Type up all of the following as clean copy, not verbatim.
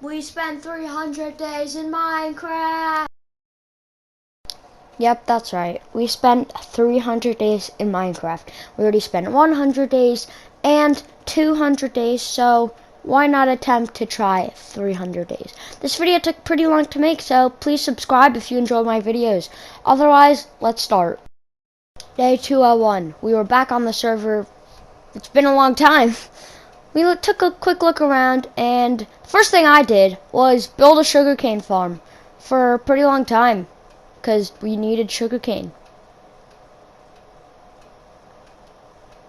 We spent 300 days in Minecraft. Yep, that's right. We spent 300 days in Minecraft. We already spent 100 days and 200 days, so why not attempt to try 300 days? This video took pretty long to make, so please subscribe if you enjoy my videos. Otherwise, let's start. Day 201. We were back on the server. It's been a long time. We took a quick look around, and the first thing I did was build a sugarcane farm for a pretty long time, because we needed sugarcane.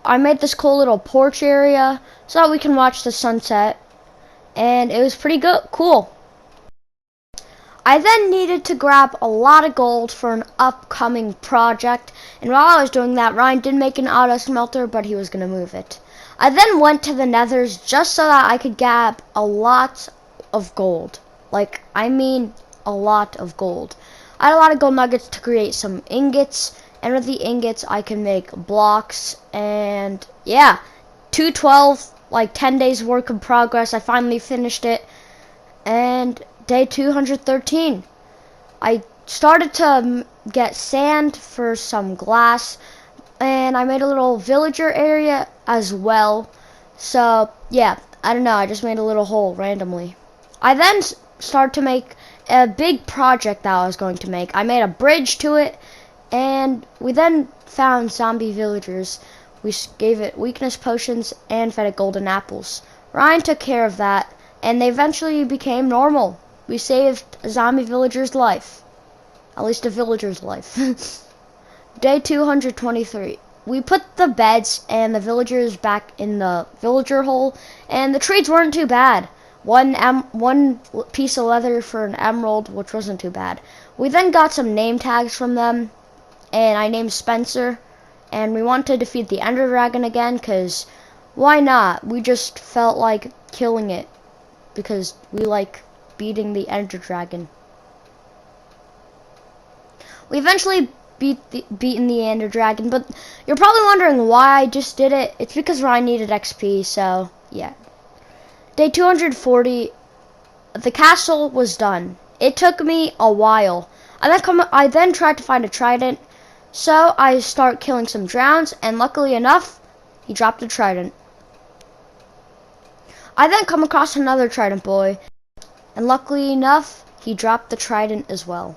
I made this cool little porch area so that we can watch the sunset, and it was pretty cool. I then needed to grab a lot of gold for an upcoming project, and while I was doing that, Ryan did make an auto smelter, but he was going to move it. I then went to the nethers just so that I could grab a lot of gold. I mean a lot of gold. I had a lot of gold nuggets to create some ingots, and with the ingots I can make blocks, and yeah, 212, 10 days work of progress. I finally finished it, and day 213. I started to get sand for some glass, and I made a little villager area as well. So yeah, I don't know, I just made a little hole randomly. I then started to make a big project that I was going to make. I made a bridge to it, and we then found zombie villagers. We gave it weakness potions and fed it golden apples. Ryan took care of that, and they eventually became normal. We saved a zombie villager's life. At least a villager's life. Day 223. We put the beds and the villagers back in the villager hole, and the trades weren't too bad. One piece of leather for an emerald, which wasn't too bad. We then got some name tags from them, and I named Spencer, and we want to defeat the Ender Dragon again, because why not? We just felt like killing it, because we like beating the Ender Dragon. We eventually beaten the Ender Dragon, but you're probably wondering why I just did it. It's because Ryan needed XP, so yeah. Day 240, the castle was done. It took me a while. I then tried to find a trident, so I start killing some drowns, and luckily enough, he dropped a trident. I then come across another trident boy, and luckily enough, he dropped the trident as well.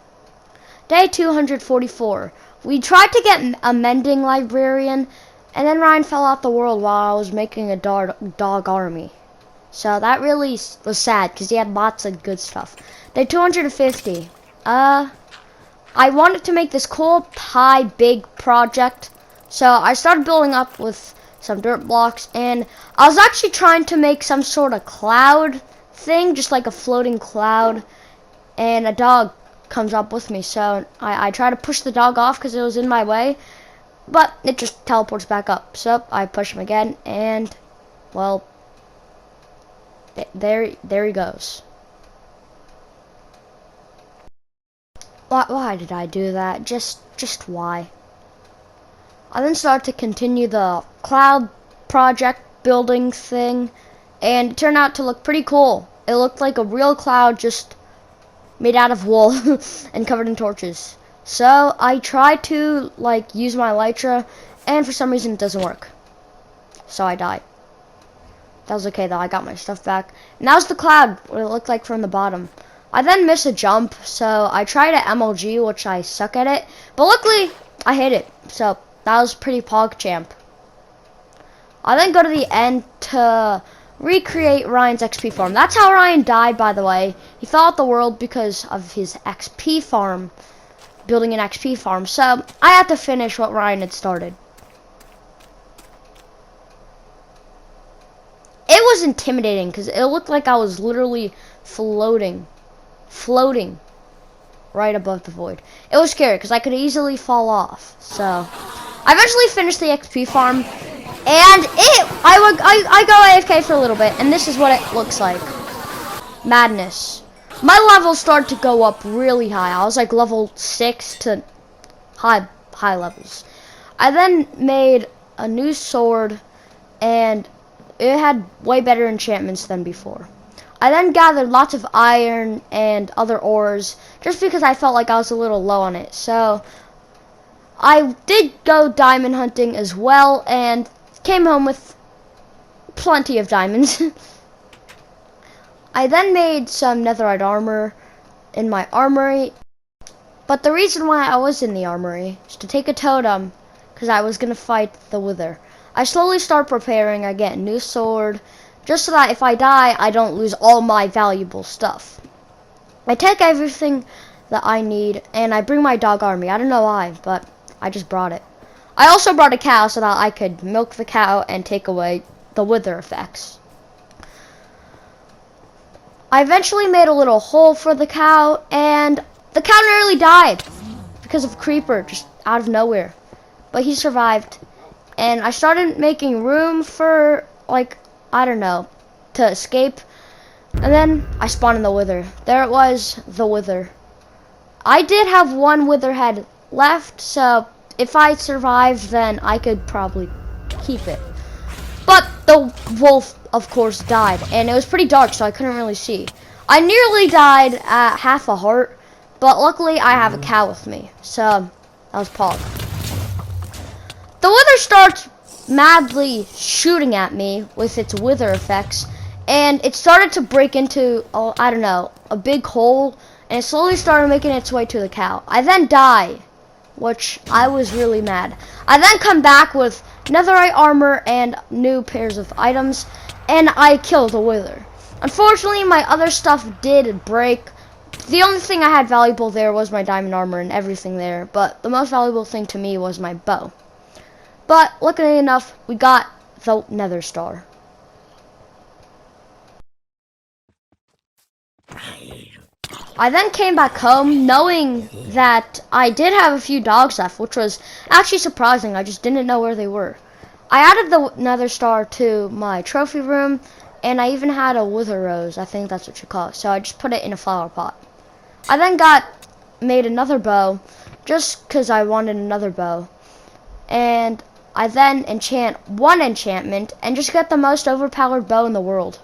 Day 244. We tried to get a mending librarian, and then Ryan fell off the world while I was making a dog army. So that really was sad, because he had lots of good stuff. Day 250. I wanted to make this cool, big project, so I started building up with some dirt blocks, and I was actually trying to make some sort of cloud thing, just like a floating cloud, and a dog comes up with me, so I try to push the dog off because it was in my way, but it just teleports back up. So I push him again, and well, there he goes. Why did I do that? Just why? I then started to continue the cloud project building thing, and it turned out to look pretty cool. It looked like a real cloud, just made out of wool and covered in torches. So I tried to use my elytra, and for some reason it doesn't work. So I died. That was okay though, I got my stuff back. And that was the cloud, what it looked like from the bottom. I then missed a jump, so I tried at MLG, which I suck at it, but luckily I hit it. So that was pretty PogChamp. I then go to the end to recreate Ryan's XP farm. That's how Ryan died, by the way. He fell out the world because of his XP farm, building an XP farm. So I had to finish what Ryan had started. It was intimidating because it looked like I was literally floating right above the void. It was scary because I could easily fall off. So I eventually finished the XP farm, and I go AFK for a little bit, and this is what it looks like. Madness. My levels started to go up really high. I was like level 6 to high levels. I then made a new sword, and it had way better enchantments than before. I then gathered lots of iron and other ores just because I felt like I was a little low on it. So I did go diamond hunting as well and came home with plenty of diamonds. I then made some netherite armor in my armory. But the reason why I was in the armory is to take a totem because I was going to fight the wither. I slowly start preparing. I get a new sword just so that if I die, I don't lose all my valuable stuff. I take everything that I need and I bring my dog army. I don't know why, but I just brought it. I also brought a cow so that I could milk the cow and take away the wither effects. I eventually made a little hole for the cow and the cow nearly died because of a creeper just out of nowhere. But he survived. And I started making room for, like, I don't know, to escape. And then I spawned in the wither. There it was, the wither. I did have one wither head left, so if I survived, then I could probably keep it. But the wolf, of course, died. And it was pretty dark, so I couldn't really see. I nearly died at half a heart. But luckily, I have a cow with me, so that was Pog. The wither starts madly shooting at me with its wither effects, and it started to break into, I don't know, a big hole, and it slowly started making its way to the cow. I then die, which I was really mad. I then come back with netherite armor and new pairs of items, and I killed the wither. Unfortunately, my other stuff did break. The only thing I had valuable there was my diamond armor and everything there, but the most valuable thing to me was my bow. But luckily enough, we got the nether star. I then came back home knowing that I did have a few dogs left, which was actually surprising. I just didn't know where they were. I added the nether star to my trophy room, and I even had a wither rose. I think that's what you call it. So I just put it in a flower pot. I then made another bow just because I wanted another bow. And I then enchant one enchantment and just get the most overpowered bow in the world.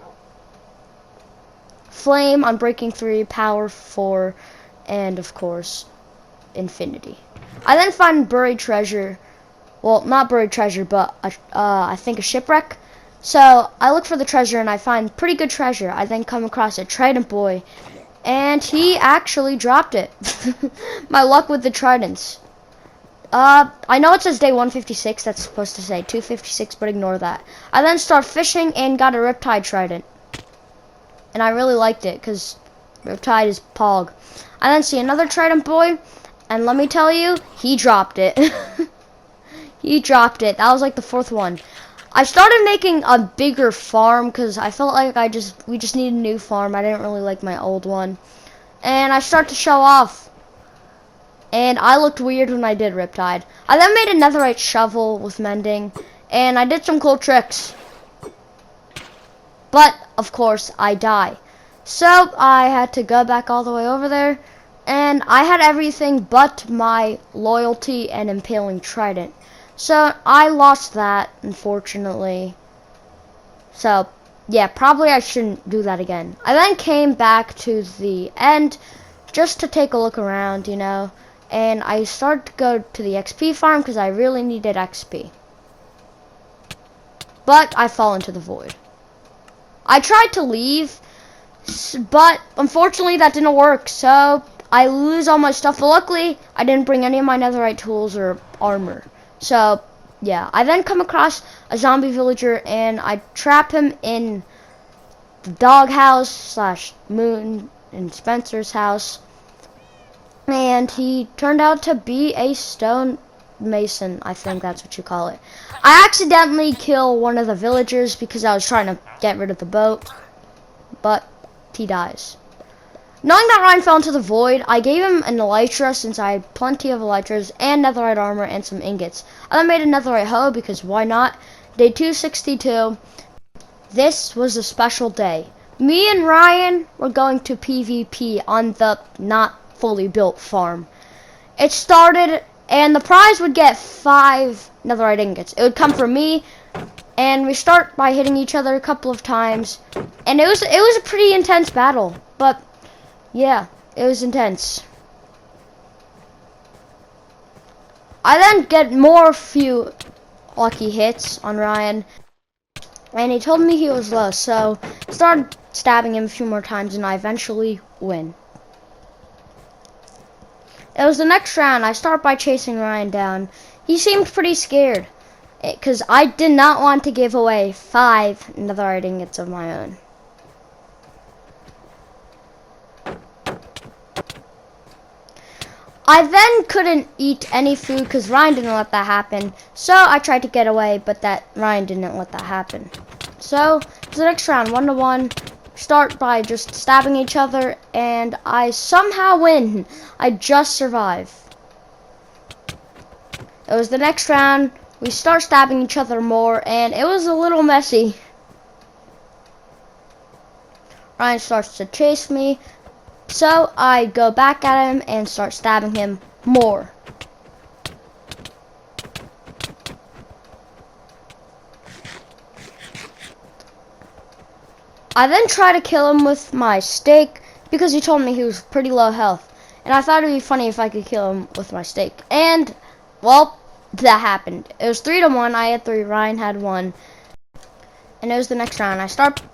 Flame, Unbreaking 3, Power 4, and of course, Infinity. I then find buried treasure. Well, not buried treasure, but I think a shipwreck. So I look for the treasure and I find pretty good treasure. I then come across a trident boy. And he actually dropped it. My luck with the tridents. I know it says day 156. That's supposed to say 256, but ignore that. I then start fishing and got a Riptide trident. And I really liked it because Riptide is Pog. I then see another trident boy. And let me tell you, he dropped it. He dropped it. That was like the fourth one. I started making a bigger farm because I felt like we just needed a new farm. I didn't really like my old one. And I start to show off. And I looked weird when I did Riptide. I then made a netherite shovel with mending. And I did some cool tricks. But, of course, I die. So, I had to go back all the way over there. And I had everything but my loyalty and impaling trident. So, I lost that, unfortunately. So, yeah, probably I shouldn't do that again. I then came back to the end just to take a look around, you know. And I started to go to the XP farm because I really needed XP. But I fall into the void. I tried to leave, but unfortunately that didn't work. So, I lose all my stuff. But luckily, I didn't bring any of my netherite tools or armor. So, yeah, I then come across a zombie villager and I trap him in the doghouse / Moon and Spencer's house. And he turned out to be a stone mason, I think that's what you call it. I accidentally kill one of the villagers because I was trying to get rid of the boat. But he dies. Knowing that Ryan fell into the void, I gave him an elytra since I had plenty of elytras and netherite armor and some ingots. I then made a netherite hoe because why not? Day 262. This was a special day. Me and Ryan were going to PvP on the not fully built farm. It started and the prize would get 5 netherite ingots. It would come from me, And we start by hitting each other a couple of times, and it was a pretty intense battle. But yeah, it was intense. I then get more few lucky hits on Ryan, and he told me he was low, so I started stabbing him a few more times, and I eventually win. It was the next round. I start by chasing Ryan down. He seemed pretty scared, because I did not want to give away 5 netherite ingots of my own. I then couldn't eat any food because Ryan didn't let that happen. So I tried to get away, but Ryan didn't let that happen. So it's the next round, 1-1. Start by just stabbing each other, and I somehow win. I just survive. It was the next round. We start stabbing each other more, and it was a little messy. Ryan starts to chase me. So I go back at him and start stabbing him more. I then try to kill him with my stake because he told me he was pretty low health. And I thought it would be funny if I could kill him with my stake. And, well, that happened. It was 3-1. I had 3. Ryan had 1. And it was the next round.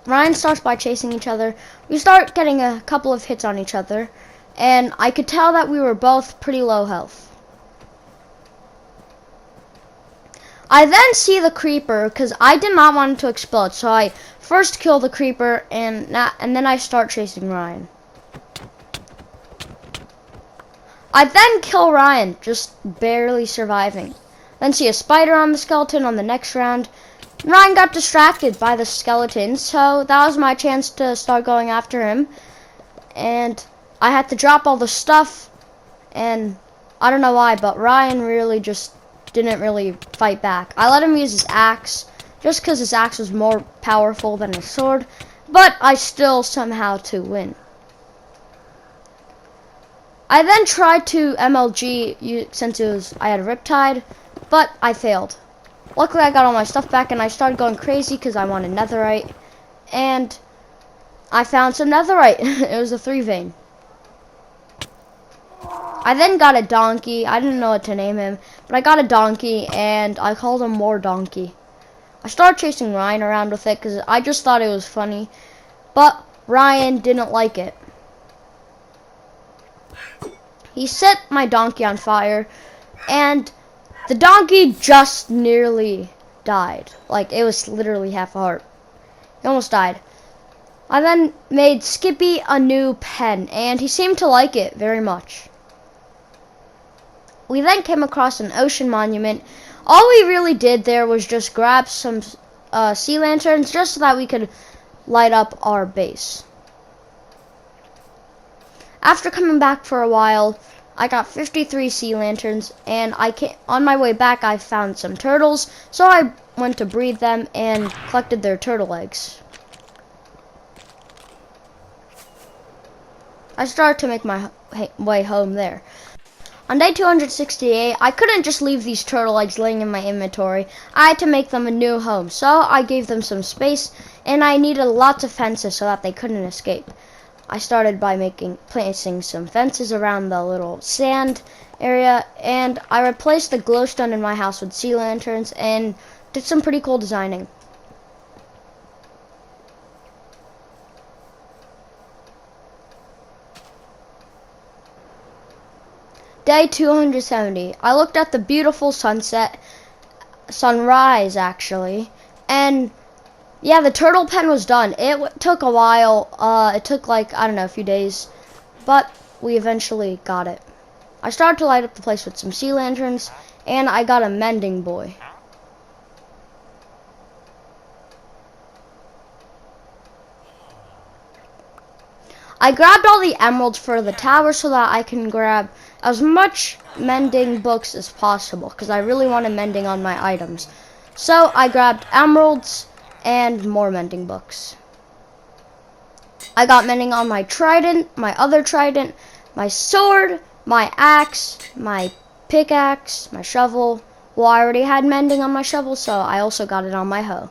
Ryan starts by chasing each other. We start getting a couple of hits on each other, and I could tell that we were both pretty low health. I then see the creeper because I did not want it to explode, so I first kill the creeper, and then I start chasing Ryan. I then kill Ryan, just barely surviving. Then see a spider on the skeleton on the next round. Ryan got distracted by the skeleton, so that was my chance to start going after him. And I had to drop all the stuff, and I don't know why, but Ryan really just didn't really fight back. I let him use his axe, just because his axe was more powerful than his sword, but I still somehow to win. I then tried to MLG since I had a Riptide, but I failed. Luckily, I got all my stuff back, and I started going crazy because I wanted netherite. And I found some netherite. It was a 3-vein. I then got a donkey. I didn't know what to name him, but I got a donkey, and I called him More Donkey. I started chasing Ryan around with it because I just thought it was funny, but Ryan didn't like it. He set my donkey on fire, and the donkey just nearly died. Like, it was literally half a heart. He almost died. I then made Skippy a new pen, and he seemed to like it very much. We then came across an ocean monument. All we really did there was just grab some sea lanterns just so that we could light up our base. After coming back for a while, I got 53 sea lanterns, and on my way back I found some turtles, so I went to breed them and collected their turtle eggs. I started to make my way home there. On day 268, I couldn't just leave these turtle eggs laying in my inventory. I had to make them a new home, so I gave them some space, and I needed lots of fences so that they couldn't escape. I started by placing some fences around the little sand area, and I replaced the glowstone in my house with sea lanterns and did some pretty cool designing. Day 270. I looked at the beautiful sunrise actually, and yeah, the turtle pen was done. It took a while. It took like, I don't know, a few days, but we eventually got it. I started to light up the place with some sea lanterns, and I got a mending boy. I grabbed all the emeralds for the tower so that I can grab as much mending books as possible, because I really wanted mending on my items. So I grabbed emeralds and more mending books. I got mending on my trident, my other trident, my sword, my axe, my pickaxe, my shovel, Well, I already had mending on my shovel, so I also got it on my hoe.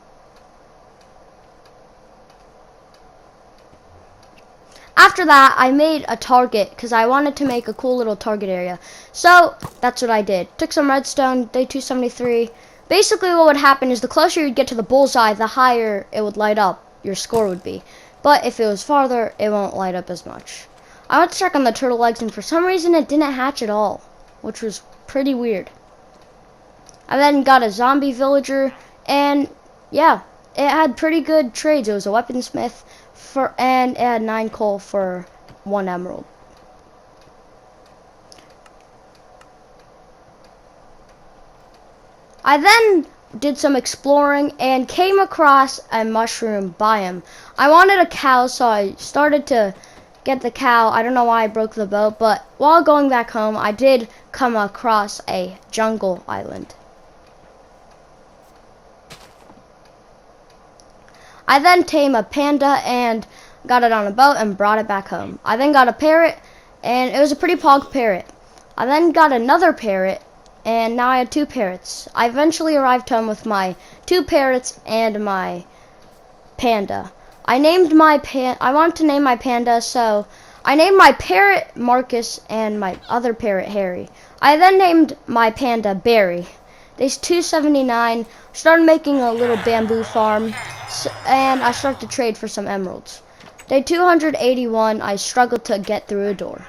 After that, I made a target because I wanted to make a cool little target area. So that's what I did. Took some redstone, day 273. Basically what would happen is the closer you'd get to the bullseye, the higher it would light up, your score would be. But if it was farther, it won't light up as much. I went to check on the turtle eggs, and for some reason it didn't hatch at all, which was pretty weird. I then got a zombie villager, and yeah, it had pretty good trades. It was a weaponsmith, and it had 9 coal for 1 emerald. I then did some exploring and came across a mushroom biome. I wanted a cow, so I started to get the cow. I don't know why I broke the boat, but while going back home, I did come across a jungle island. I then tamed a panda and got it on a boat and brought it back home. I then got a parrot, and it was a pretty pog parrot. I then got another parrot, and now I had 2 parrots. I eventually arrived home with my 2 parrots and my panda. I wanted to name my panda, so I named my parrot Marcus and my other parrot Harry. I then named my panda Barry. Day 279, started making a little bamboo farm, and I started to trade for some emeralds. Day 281, I struggled to get through a door.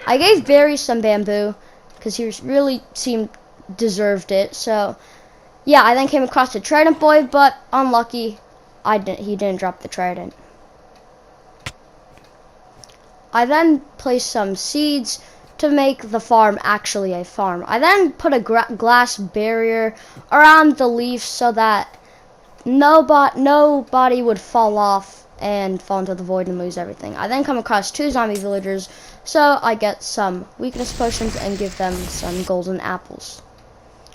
I gave Barry some bamboo because he really deserved it. So yeah, I then came across a trident boy, but unlucky, he didn't drop the trident. I then placed some seeds to make the farm actually a farm. I then put a glass barrier around the leaf so that nobody would fall off and fall into the void and lose everything. I then come across 2 zombie villagers, so I get some weakness potions and give them some golden apples.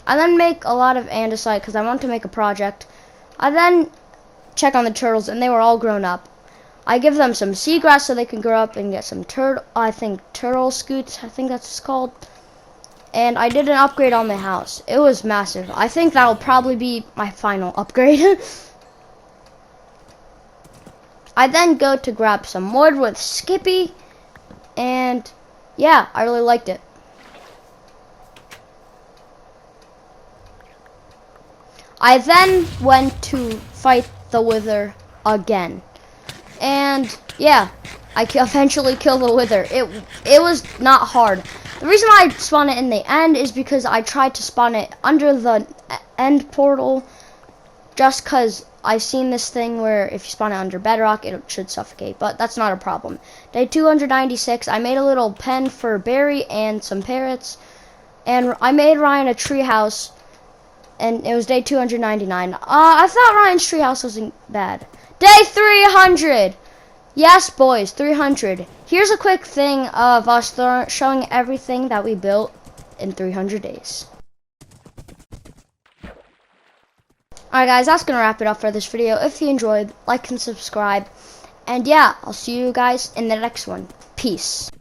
I then make a lot of andesite because I want to make a project. I then check on the turtles, and they were all grown up. I give them some seagrass so they can grow up and get some turtle scoots, I think that's what it's called. And I did an upgrade on the house. It was massive. I think that'll probably be my final upgrade. I then go to grab some wood with Skippy, and yeah, I really liked it. I then went to fight the wither again. And yeah, I eventually killed the wither. It was not hard. The reason why I spawned it in the end is because I tried to spawn it under the end portal, just because I've seen this thing where if you spawn it under bedrock, it should suffocate, but that's not a problem. Day 296, I made a little pen for Barry and some parrots, and I made Ryan a treehouse, and it was day 299. I thought Ryan's treehouse wasn't bad. Day 300! Yes, boys, 300. Here's a quick thing of us showing everything that we built in 300 days. Alright guys, that's going to wrap it up for this video. If you enjoyed, like and subscribe. And yeah, I'll see you guys in the next one. Peace.